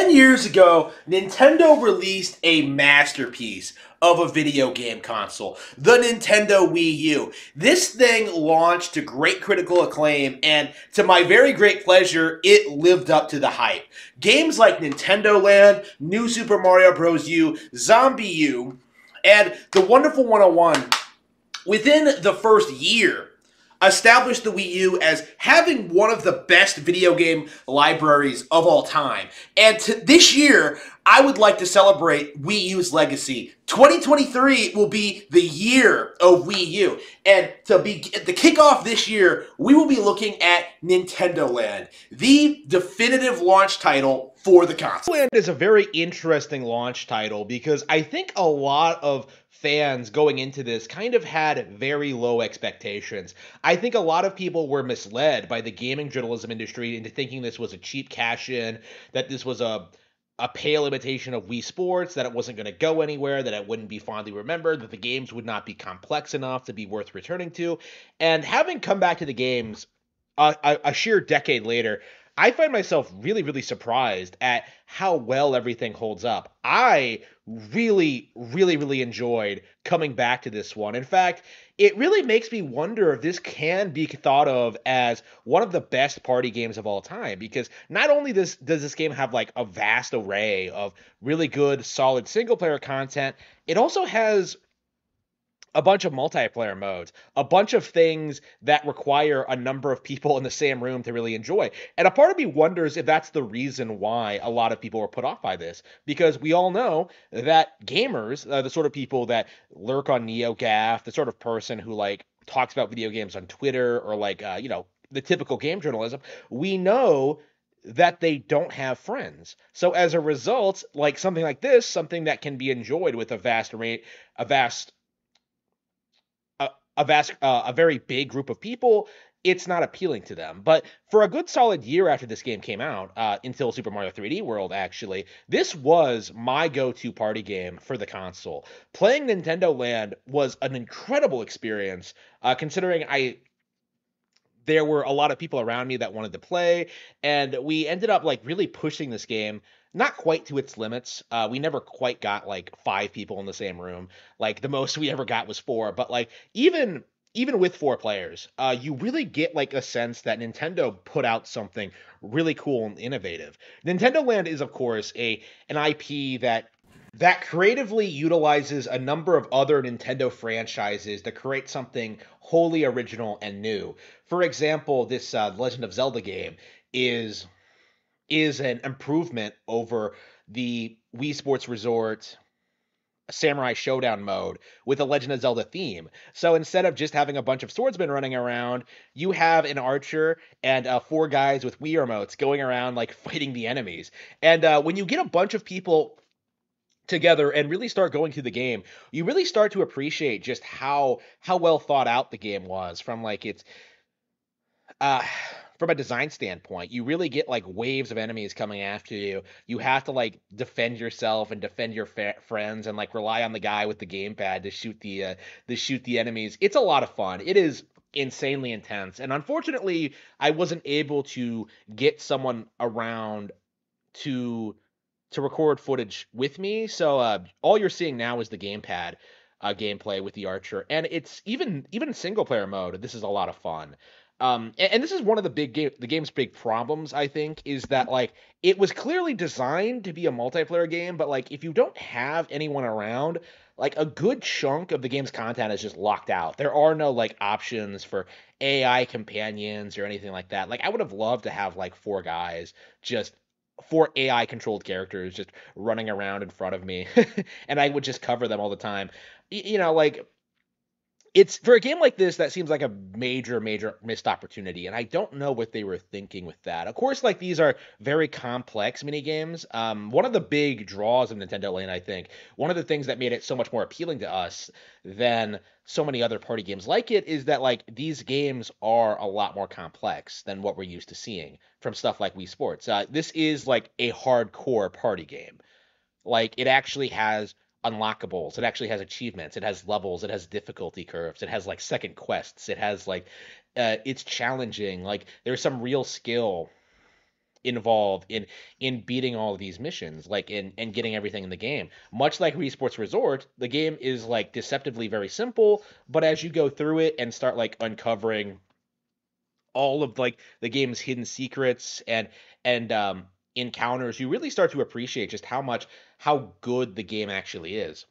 10 years ago, Nintendo released a masterpiece of a video game console, the Nintendo Wii U. This thing launched to great critical acclaim, and to my very great pleasure, it lived up to the hype. Games like Nintendoland, New Super Mario Bros. U, Zombie U, and The Wonderful 101 within the first year established the Wii U as having one of the best video game libraries of all time. And this year, I would like to celebrate Wii U's legacy. 2023 will be the year of Wii U. And to kick off this year, we will be looking at Nintendoland, the definitive launch title for the console. Nintendoland is a very interesting launch title because I think a lot of fans going into this kind of had very low expectations. I think a lot of people were misled by the gaming journalism industry into thinking this was a cheap cash-in, that this was a pale imitation of Wii Sports, that it wasn't going to go anywhere, that it wouldn't be fondly remembered, that the games would not be complex enough to be worth returning to. And having come back to the games a sheer decade later, I find myself really, really surprised at how well everything holds up. I really, really, really enjoyed coming back to this one. In fact, it really makes me wonder if this can be thought of as one of the best party games of all time, because not only does this game have like a vast array of really good, solid single-player content, it also has a bunch of multiplayer modes, a bunch of things that require a number of people in the same room to really enjoy. And a part of me wonders if that's the reason why a lot of people were put off by this, because we all know that gamers, the sort of people that lurk on NeoGAF, the sort of person who like talks about video games on Twitter or like, the typical game journalism, we know that they don't have friends. So as a result, like something like this, something that can be enjoyed with a very big group of people, it's not appealing to them. But for a good solid year after this game came out, until Super Mario 3D World, actually, this was my go-to party game for the console. Playing Nintendo Land was an incredible experience, considering there were a lot of people around me that wanted to play, and we ended up like really pushing this game not quite to its limits. We never quite got like 5 people in the same room. Like the most we ever got was 4, but like even with 4 players, you really get like a sense that Nintendo put out something really cool and innovative. Nintendo Land is of course an IP that creatively utilizes a number of other Nintendo franchises to create something wholly original and new. For example, this Legend of Zelda game is an improvement over the Wii Sports Resort Samurai Showdown mode with a Legend of Zelda theme. So instead of just having a bunch of swordsmen running around, you have an archer and 4 guys with Wii remotes going around like fighting the enemies. And when you get a bunch of people together and really start going through the game, you really start to appreciate just how well thought out the game was from like its uh from a design standpoint. You really get like waves of enemies coming after you. You have to like defend yourself and defend your friends and like rely on the guy with the gamepad to shoot the enemies. It's a lot of fun. It is insanely intense. And unfortunately, I wasn't able to get someone around to record footage with me. So all you're seeing now is the gamepad gameplay with the archer, and it's even single player mode. This is a lot of fun. And this is one of the game's big problems, I think, is that like it was clearly designed to be a multiplayer game, but like if you don't have anyone around, like a good chunk of the game's content is just locked out. There are no like options for AI companions or anything like that. Like I would have loved to have like 4 guys, just 4 AI controlled characters just running around in front of me and I would just cover them all the time. Like it's for a game like this that seems like a major missed opportunity, and I don't know what they were thinking with that. Of course, like these are very complex mini games. One of the big draws of Nintendo Land, I think, one of the things that made it so much more appealing to us than so many other party games like it, is that like these games are a lot more complex than what we're used to seeing from stuff like Wii Sports. This is like a hardcore party game. Like it actually has unlockables, it actually has achievements, it has levels, it has difficulty curves, it has like second quests, it has like it's challenging, like there's some real skill involved in beating all of these missions, like in and getting everything in the game. Much like Wii Sports Resort, the game is like deceptively very simple, but as you go through it and start like uncovering all of like the game's hidden secrets and encounters, you really start to appreciate just how good the game actually is.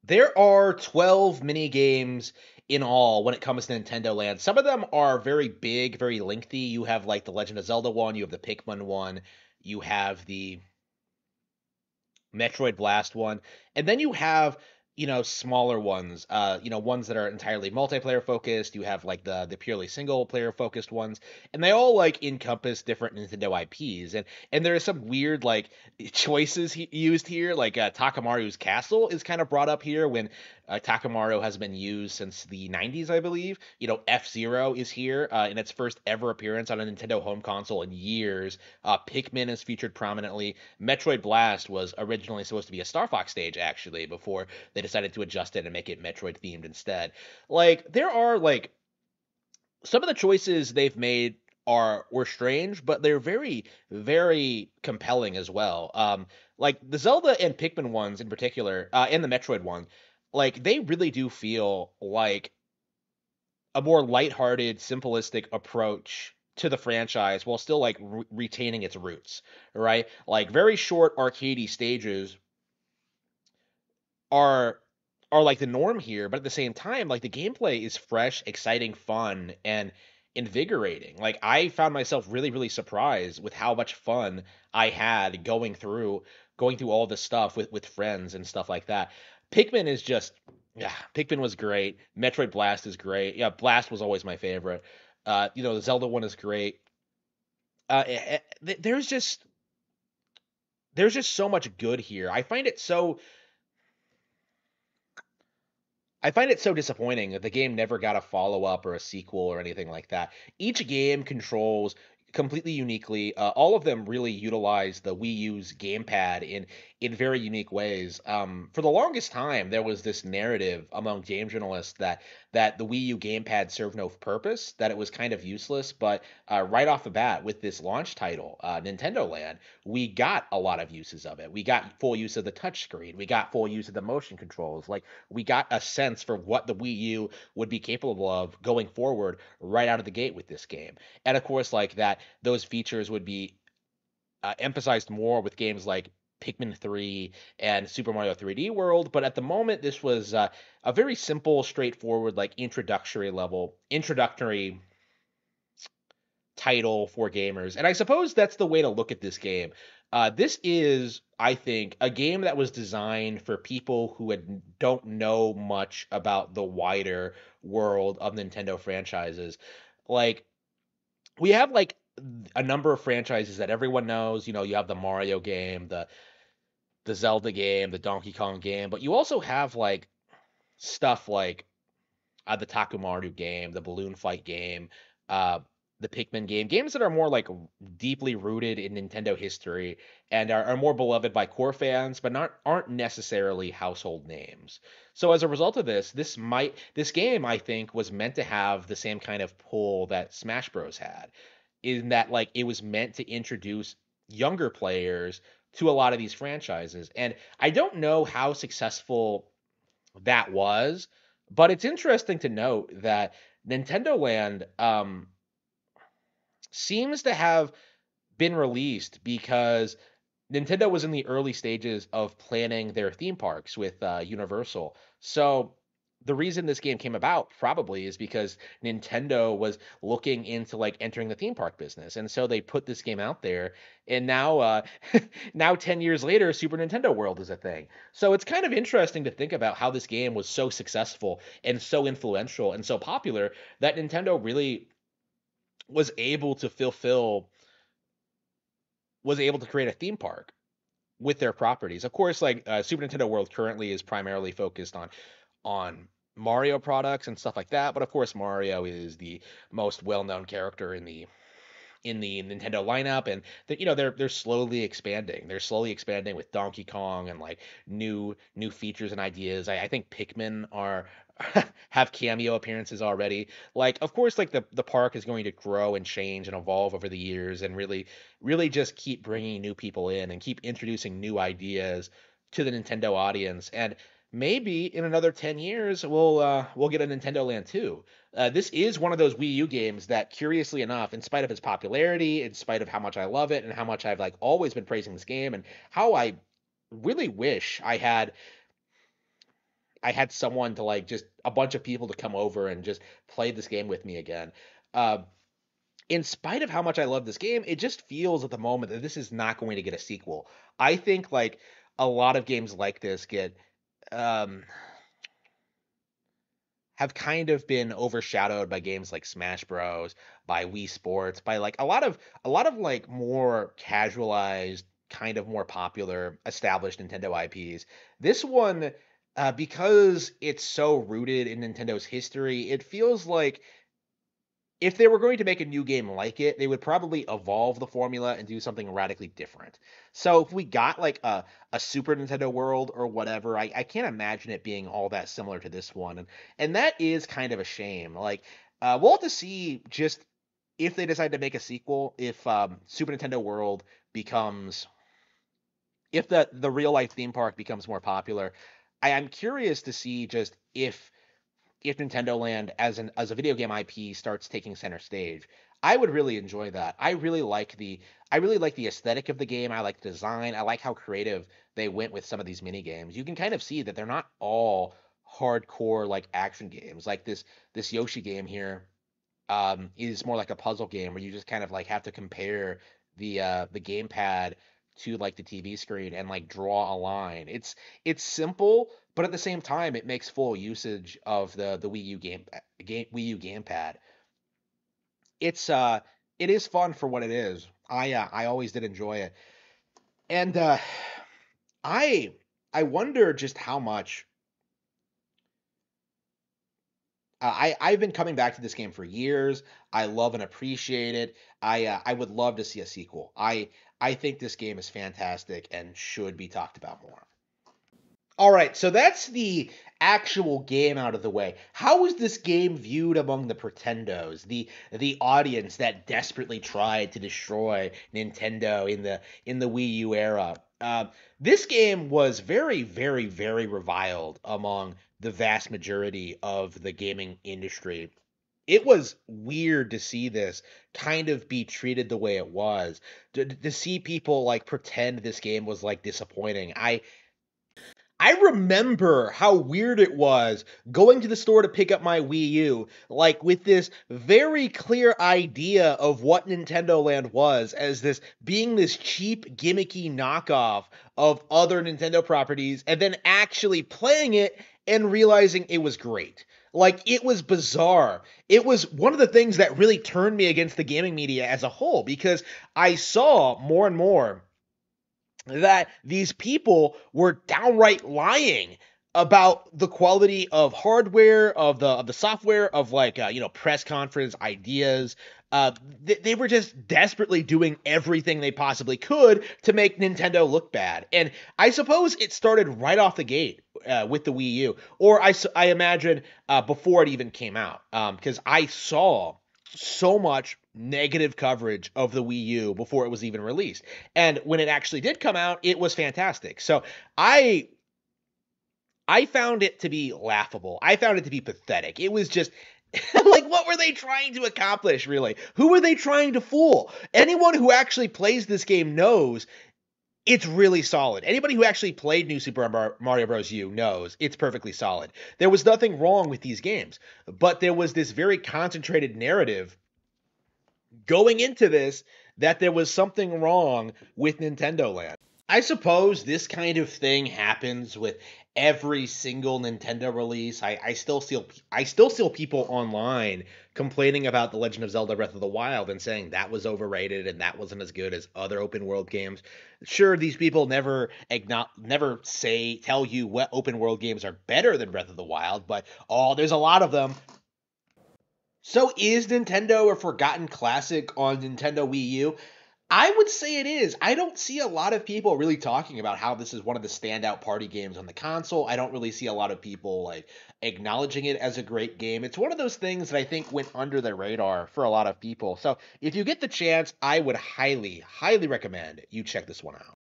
There are 12 mini games in all when it comes to Nintendo Land. Some of them are very big, very lengthy. You have like the Legend of Zelda one, you have the Pikmin one, you have the Metroid Blast one, and then you have smaller ones, ones that are entirely multiplayer focused. You have like the purely single player focused ones, and they all like encompass different Nintendo IPs. And there are some weird like choices used here, like Takamaru's Castle is kind of brought up here when Takamaru has been used since the 90s, I believe. F-Zero is here in its first ever appearance on a Nintendo home console in years. Pikmin is featured prominently. Metroid Blast was originally supposed to be a Star Fox stage, actually, before they decided to adjust it and make it Metroid themed instead. Like, there are like some of the choices they've made were strange, but they're very, very compelling as well. Like the Zelda and Pikmin ones in particular, and the Metroid one, like they really do feel like a more lighthearted, simplistic approach to the franchise while still like retaining its roots, right? Like very short arcadey stages are are like the norm here, but at the same time, like the gameplay is fresh, exciting, fun, and invigorating. Like I found myself really, really surprised with how much fun I had going through all this stuff with friends and stuff like that. Pikmin is just yeah, Pikmin was great. Metroid Blast is great. Yeah, Blast was always my favorite. The Zelda one is great. There's just so much good here. I find it so disappointing that the game never got a follow up or a sequel or anything like that. Each game controls completely uniquely. All of them really utilize the Wii U's gamepad in very unique ways. For the longest time, there was this narrative among game journalists that the Wii U gamepad served no purpose, that it was kind of useless. But right off the bat, with this launch title, Nintendo Land, we got a lot of uses of it. We got full use of the touchscreen. We got full use of the motion controls. Like we got a sense for what the Wii U would be capable of going forward right out of the gate with this game. And of course, like that, those features would be emphasized more with games like Pikmin 3 and Super Mario 3D World. But at the moment, this was a very simple, straightforward, like introductory title for gamers. And I suppose that's the way to look at this game. This is, I think, a game that was designed for people who don't know much about the wider world of Nintendo franchises. Like, we have like a number of franchises that everyone knows. You have the Mario game, the Zelda game, the Donkey Kong game, but you also have like stuff like the Takumaru game, the Balloon Fight game, uh, the Pikmin game, games that are more like deeply rooted in Nintendo history and are more beloved by core fans, but not aren't necessarily household names. So as a result of this game I think was meant to have the same kind of pull that Smash Bros had, in that like it was meant to introduce younger players to a lot of these franchises. And I don't know how successful that was, but it's interesting to note that Nintendo Land seems to have been released because Nintendo was in the early stages of planning their theme parks with Universal. So the reason this game came about probably is because Nintendo was looking into like entering the theme park business, and so they put this game out there. And now, now 10 years later, Super Nintendo World is a thing. So it's kind of interesting to think about how this game was so successful and so influential and so popular that Nintendo really was able to fulfill was able to create a theme park with their properties. Of course, like Super Nintendo World currently is primarily focused on Mario products and stuff like that, but of course Mario is the most well-known character in the Nintendo lineup, and they're slowly expanding. They're slowly expanding with Donkey Kong and like new features and ideas. I think Pikmin have cameo appearances already. Like, of course, like the park is going to grow and change and evolve over the years, and really just keep bringing new people in and keep introducing new ideas to the Nintendo audience. And maybe in another 10 years, we'll get a Nintendo Land 2. This is one of those Wii U games that, curiously enough, in spite of its popularity, in spite of how much I love it and how much I've like always been praising this game, and how I really wish I had someone to like, just a bunch of people to come over and just play this game with me again. Uh, in spite of how much I love this game, it just feels at the moment that this is not going to get a sequel. I think like a lot of games like this get um, have kind of been overshadowed by games like Smash Bros, by Wii Sports, by like a lot of like more casualized, kind of more popular, established Nintendo IPs. This one, because it's so rooted in Nintendo's history, it feels like if they were going to make a new game like it, they would probably evolve the formula and do something radically different. So if we got like a Super Nintendo World or whatever, I can't imagine it being all that similar to this one. And that is kind of a shame. Like, we'll have to see just if they decide to make a sequel, if Super Nintendo World becomes, if the real life theme park becomes more popular. I'm curious to see just if Nintendo Land as a video game IP starts taking center stage. I would really enjoy that. I really like the aesthetic of the game. I like the design. I like how creative they went with some of these mini games. You can kind of see that they're not all hardcore like action games. Like this Yoshi game here is more like a puzzle game where you just kind of like have to compare the gamepad to like the TV screen and like draw a line. It's simple, but at the same time, it makes full usage of the Wii U gamepad. It's it is fun for what it is. I always did enjoy it, and I I wonder just how much I've been coming back to this game for years. I love and appreciate it. I would love to see a sequel. I think this game is fantastic and should be talked about more. All right, so that's the actual game out of the way. How was this game viewed among the pretendos, the audience that desperately tried to destroy Nintendo in the Wii U era? This game was very, very, very reviled among the vast majority of the gaming industry. It was weird to see this kind of be treated the way it was. To see people like pretend this game was like disappointing. I remember how weird it was going to the store to pick up my Wii U, like with this very clear idea of what Nintendo Land was, as this being this cheap, gimmicky knockoff of other Nintendo properties, and then actually playing it and realizing it was great. Like, it was bizarre. It was one of the things that really turned me against the gaming media as a whole, because I saw more and more that these people were downright lying about the quality of hardware, of the software, of like press conference ideas. They were just desperately doing everything they possibly could to make Nintendo look bad, and I suppose it started right off the gate with the Wii U, or I imagine before it even came out, because I saw so much negative coverage of the Wii U before it was even released. And when it actually did come out, it was fantastic. So I I found it to be laughable. I found it to be pathetic. It was just like, what were they trying to accomplish, really? Who were they trying to fool? Anyone who actually plays this game knows it's really solid. Anybody who actually played New Super Mario Bros. U knows it's perfectly solid. There was nothing wrong with these games, but there was this very concentrated narrative going into this that there was something wrong with Nintendo Land. I suppose this kind of thing happens with every single Nintendo release. I still see people online complaining about The Legend of Zelda Breath of the Wild and saying that was overrated and that wasn't as good as other open world games. Sure, these people never tell you what open world games are better than Breath of the Wild, but oh, there's a lot of them. So is Nintendo a forgotten classic on Nintendo Wii U? I would say it is. I don't see a lot of people really talking about how this is one of the standout party games on the console. I don't really see a lot of people like acknowledging it as a great game. It's one of those things that I think went under the radar for a lot of people. So if you get the chance, I would highly, highly recommend you check this one out.